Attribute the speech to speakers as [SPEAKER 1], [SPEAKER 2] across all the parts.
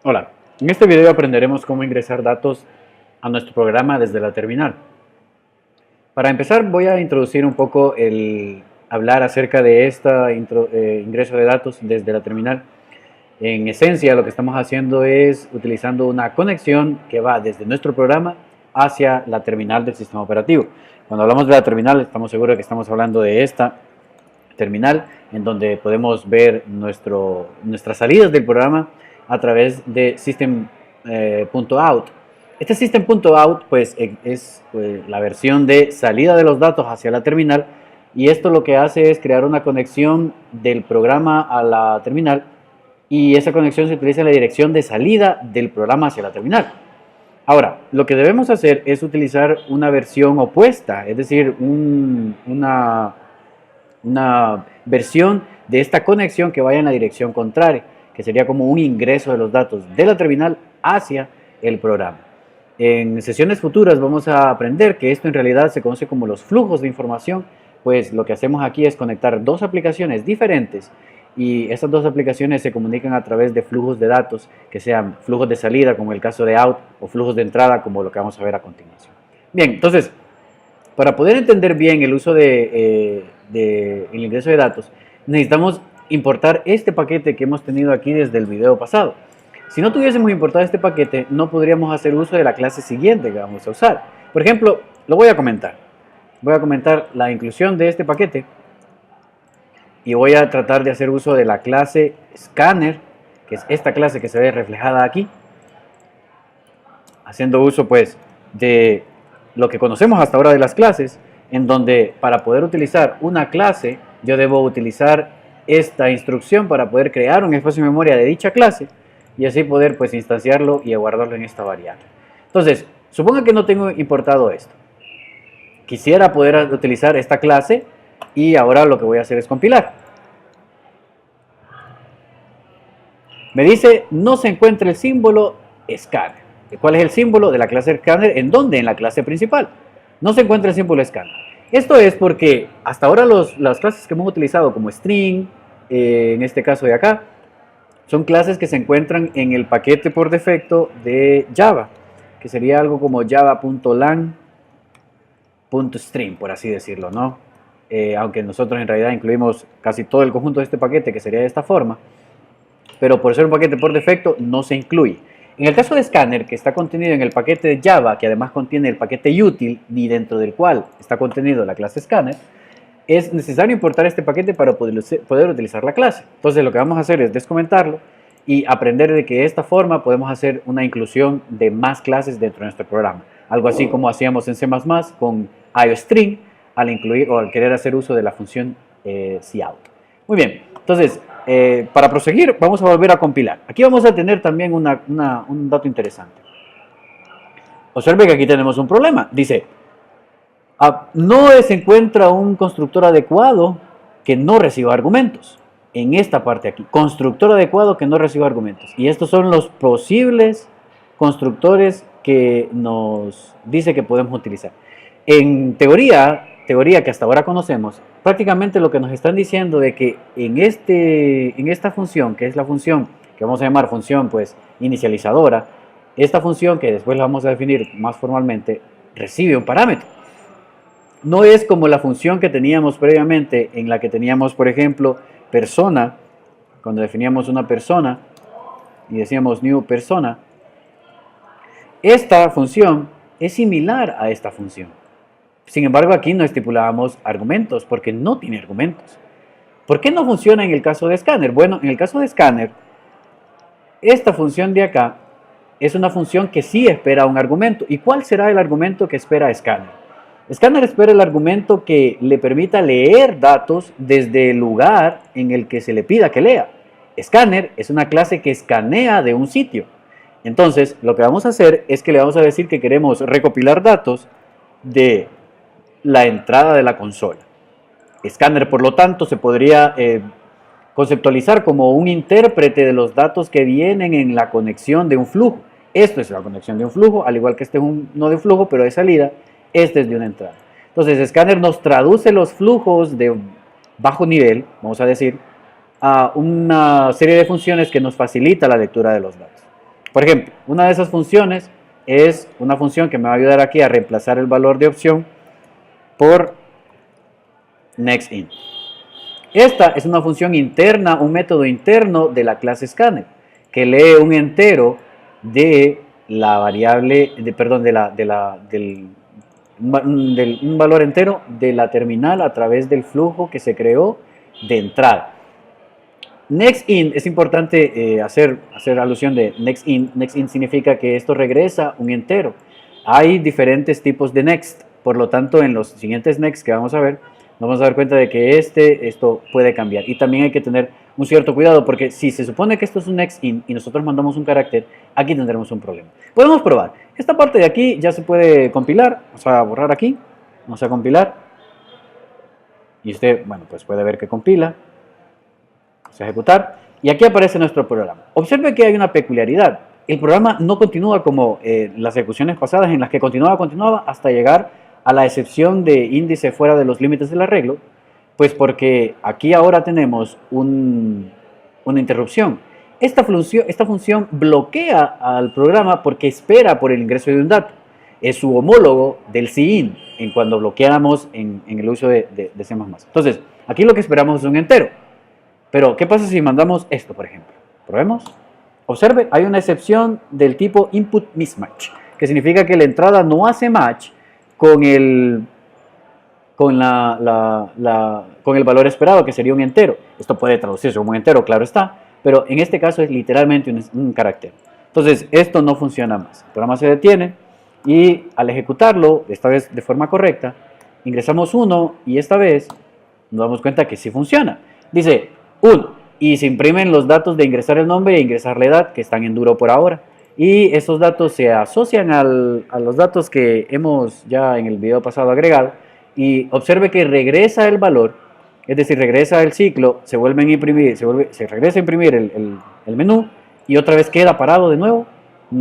[SPEAKER 1] Hola, en este video aprenderemos cómo ingresar datos a nuestro programa desde la terminal. Para empezar voy a introducir un poco hablar acerca de ingreso de datos desde la terminal. En esencia lo que estamos haciendo es utilizando una conexión que va desde nuestro programa hacia la terminal del sistema operativo. Cuando hablamos de la terminal estamos seguros que estamos hablando de esta terminal en donde podemos ver nuestras salidas del programa a través de system.out. Este system.out pues es la versión de salida de los datos hacia la terminal, y esto lo que hace es crear una conexión del programa a la terminal, y esa conexión se utiliza en la dirección de salida del programa hacia la terminal. Ahora, lo que debemos hacer es utilizar una versión opuesta, es decir, una versión de esta conexión que vaya en la dirección contraria, que sería como un ingreso de los datos de la terminal hacia el programa. En sesiones futuras vamos a aprender que esto en realidad se conoce como los flujos de información, pues lo que hacemos aquí es conectar dos aplicaciones diferentes, y esas dos aplicaciones se comunican a través de flujos de datos, que sean flujos de salida como el caso de out, o flujos de entrada como lo que vamos a ver a continuación. Bien, entonces, para poder entender bien el uso del ingreso de datos, necesitamos importar este paquete que hemos tenido aquí desde el video pasado. Si no tuviésemos importado este paquete, no podríamos hacer uso de la clase siguiente que vamos a usar. Por ejemplo, lo voy a comentar. Voy a comentar la inclusión de este paquete y voy a tratar de hacer uso de la clase scanner, que es esta clase que se ve reflejada aquí, haciendo uso pues de lo que conocemos hasta ahora de las clases, en donde para poder utilizar una clase yo debo utilizar esta instrucción para poder crear un espacio de memoria de dicha clase y así poder pues instanciarlo y guardarlo en esta variable. Entonces, suponga que no tengo importado esto. Quisiera poder utilizar esta clase y ahora lo que voy a hacer es compilar. Me dice no se encuentra el símbolo scanner. ¿Cuál es el símbolo de la clase scanner? ¿En dónde? En la clase principal. No se encuentra el símbolo scanner. Esto es porque hasta ahora las clases que hemos utilizado como string, en este caso de acá, son clases que se encuentran en el paquete por defecto de Java, que sería algo como java.lang.string, por así decirlo, ¿no? Aunque nosotros en realidad incluimos casi todo el conjunto de este paquete, que sería de esta forma, pero por ser un paquete por defecto no se incluye. En el caso de Scanner, que está contenido en el paquete de Java, que además contiene el paquete util, y dentro del cual está contenido la clase Scanner, es necesario importar este paquete para poder utilizar la clase. Entonces lo que vamos a hacer es descomentarlo y aprender de que de esta forma podemos hacer una inclusión de más clases dentro de nuestro programa. Algo así como hacíamos en C++ con IOString al incluir o al querer hacer uso de la función cout. Muy bien, entonces para proseguir vamos a volver a compilar. Aquí vamos a tener también un dato interesante. Observe que aquí tenemos un problema. Dice, no se encuentra un constructor adecuado que no reciba argumentos. En esta parte aquí, constructor adecuado que no reciba argumentos. Y estos son los posibles constructores que nos dice que podemos utilizar. En teoría que hasta ahora conocemos, prácticamente lo que nos están diciendo de que en esta función, que es la función que vamos a llamar función pues inicializadora, esta función que después la vamos a definir más formalmente, recibe un parámetro. No es como la función que teníamos previamente, en la que teníamos, por ejemplo, persona, cuando definíamos una persona y decíamos new persona. Esta función es similar a esta función. Sin embargo, aquí no estipulábamos argumentos porque no tiene argumentos. ¿Por qué no funciona en el caso de Scanner? Bueno, en el caso de Scanner, esta función de acá es una función que sí espera un argumento. ¿Y cuál será el argumento que espera Scanner? Scanner espera el argumento que le permita leer datos desde el lugar en el que se le pida que lea. Scanner es una clase que escanea de un sitio. Entonces, lo que vamos a hacer es que le vamos a decir que queremos recopilar datos de la entrada de la consola. Scanner, por lo tanto, se podría conceptualizar como un intérprete de los datos que vienen en la conexión de un flujo. Esto es la conexión de un flujo, al igual que este es no de un flujo, pero de salida, este es de una entrada. Entonces, Scanner nos traduce los flujos de bajo nivel, vamos a decir, a una serie de funciones que nos facilita la lectura de los datos. Por ejemplo, una de esas funciones es una función que me va a ayudar aquí a reemplazar el valor de opción por nextInt. Esta es una función interna, un método interno de la clase Scanner, que lee un entero de la variable, un valor entero de la terminal a través del flujo que se creó de entrada. NextInt, es importante hacer alusión de NextInt. NextInt significa que esto regresa un entero. Hay diferentes tipos de next, por lo tanto en los siguientes next que vamos a ver, nos vamos a dar cuenta de que esto puede cambiar. Y también hay que tener un cierto cuidado, porque si se supone que esto es un NextInt y nosotros mandamos un carácter, aquí tendremos un problema. Podemos probar. Esta parte de aquí ya se puede compilar, vamos a borrar aquí, vamos a compilar. Y usted, bueno, pues puede ver que compila. Vamos a ejecutar. Y aquí aparece nuestro programa. Observe que hay una peculiaridad. El programa no continúa como las ejecuciones pasadas en las que continuaba hasta llegar a la excepción de índice fuera de los límites del arreglo, pues porque aquí ahora tenemos una interrupción. Esta función bloquea al programa porque espera por el ingreso de un dato. Es su homólogo del cin en cuando bloqueamos en el uso de C++. Entonces, aquí lo que esperamos es un entero. Pero, ¿qué pasa si mandamos esto, por ejemplo? Probemos. Observe, hay una excepción del tipo input mismatch, que significa que la entrada no hace match con el valor esperado, que sería un entero. Esto puede traducirse como un entero, claro está, pero en este caso es literalmente un carácter. Entonces, esto no funciona más. El programa se detiene y al ejecutarlo, esta vez de forma correcta, ingresamos 1 y esta vez nos damos cuenta que sí funciona. Dice 1 y se imprimen los datos de ingresar el nombre e ingresar la edad, que están en duro por ahora. Y esos datos se asocian a los datos que hemos ya en el video pasado agregado. Y observe que regresa el valor, es decir, regresa el ciclo, se vuelve a imprimir, se regresa a imprimir el menú y otra vez queda parado de nuevo en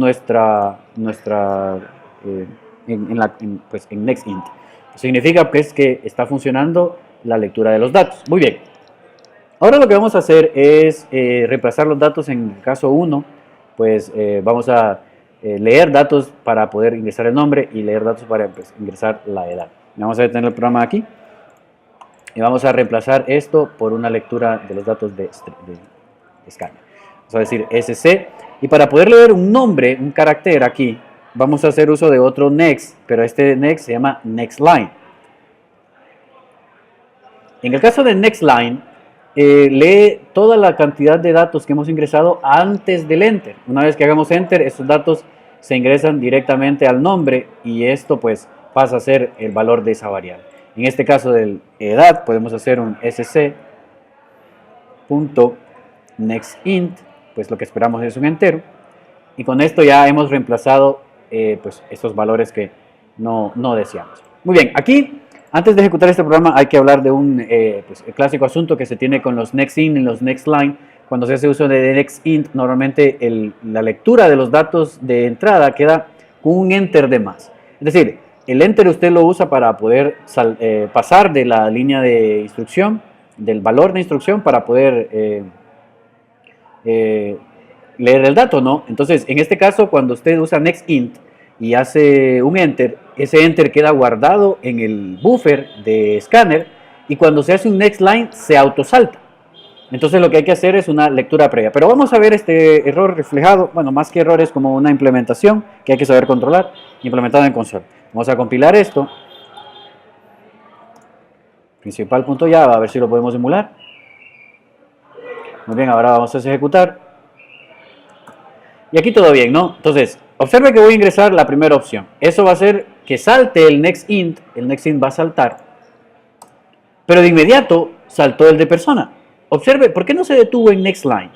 [SPEAKER 1] NextInt. Significa pues que está funcionando la lectura de los datos. Muy bien. Ahora lo que vamos a hacer es reemplazar los datos en el caso 1. Pues vamos a leer datos para poder ingresar el nombre y leer datos para ingresar la edad. Vamos a detener el programa aquí y vamos a reemplazar esto por una lectura de los datos de Scanner. Vamos a decir SC y para poder leer un nombre, un carácter aquí, vamos a hacer uso de otro next, pero este next se llama nextLine. En el caso de nextLine, lee toda la cantidad de datos que hemos ingresado antes del enter. Una vez que hagamos enter, estos datos se ingresan directamente al nombre y esto pues pasa a ser el valor de esa variable. En este caso de edad podemos hacer un sc.nextInt, pues lo que esperamos es un entero, y con esto ya hemos reemplazado pues estos valores que no deseamos. Muy bien, aquí antes de ejecutar este programa hay que hablar de el clásico asunto que se tiene con los nextInt y los nextLine. Cuando se hace uso de nextInt, normalmente la lectura de los datos de entrada queda con un enter de más. Es decir, el enter usted lo usa para poder pasar de la línea de instrucción, del valor de instrucción, para poder leer el dato, ¿no? Entonces, en este caso, cuando usted usa nextInt y hace un enter, ese enter queda guardado en el buffer de Scanner y cuando se hace un nextLine se autosalta. Entonces lo que hay que hacer es una lectura previa. Pero vamos a ver este error reflejado, bueno, más que error es como una implementación que hay que saber controlar, implementada en console. Vamos a compilar esto. Principal.java, a ver si lo podemos emular. Muy bien, ahora vamos a ejecutar. Y aquí todo bien, ¿no? Entonces, observe que voy a ingresar la primera opción. Eso va a hacer que salte el nextInt. El nextInt va a saltar. Pero de inmediato saltó el de persona. Observe, ¿por qué no se detuvo en nextLine?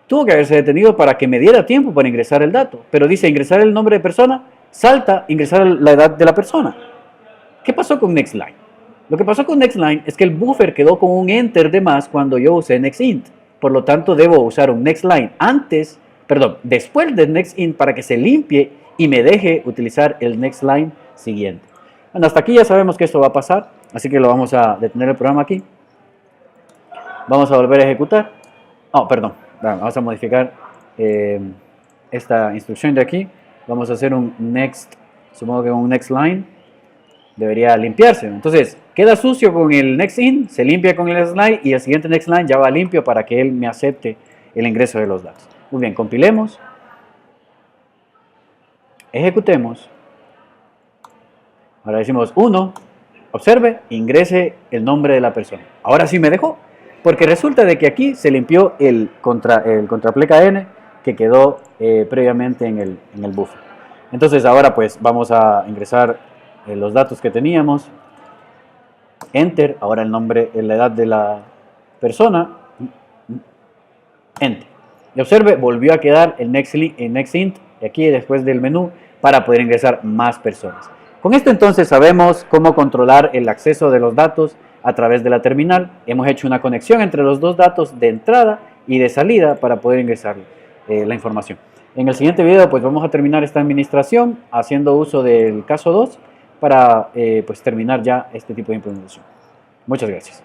[SPEAKER 1] Tuvo que haberse detenido para que me diera tiempo para ingresar el dato. Pero dice ingresar el nombre de persona, salta, ingresar la edad de la persona. ¿Qué pasó con nextLine? Lo que pasó con nextLine es que el buffer quedó con un enter de más cuando yo usé nextInt. Por lo tanto, debo usar un nextLine después del nextInt para que se limpie y me deje utilizar el nextLine siguiente. Bueno, hasta aquí ya sabemos que esto va a pasar, así que lo vamos a detener el programa aquí. Vamos a volver a ejecutar. Oh, perdón, vamos a modificar esta instrucción de aquí. Vamos a hacer un next, supongo que un nextLine debería limpiarse. Entonces, queda sucio con el nextInt, se limpia con el nextLine y el siguiente nextLine ya va limpio para que él me acepte el ingreso de los datos. Muy bien, compilemos, ejecutemos. Ahora decimos 1, observe, ingrese el nombre de la persona. Ahora sí me dejó, porque resulta de que aquí se limpió el contrapleca N que quedó previamente en el buffer. Entonces ahora pues vamos a ingresar los datos que teníamos. Enter, ahora el nombre, la edad de la persona. Enter. Y observe, volvió a quedar el nextInt aquí después del menú para poder ingresar más personas. Con esto entonces sabemos cómo controlar el acceso de los datos a través de la terminal. Hemos hecho una conexión entre los dos datos de entrada y de salida para poder ingresar la información. En el siguiente video pues vamos a terminar esta administración haciendo uso del caso 2 para pues terminar ya este tipo de implementación. Muchas gracias.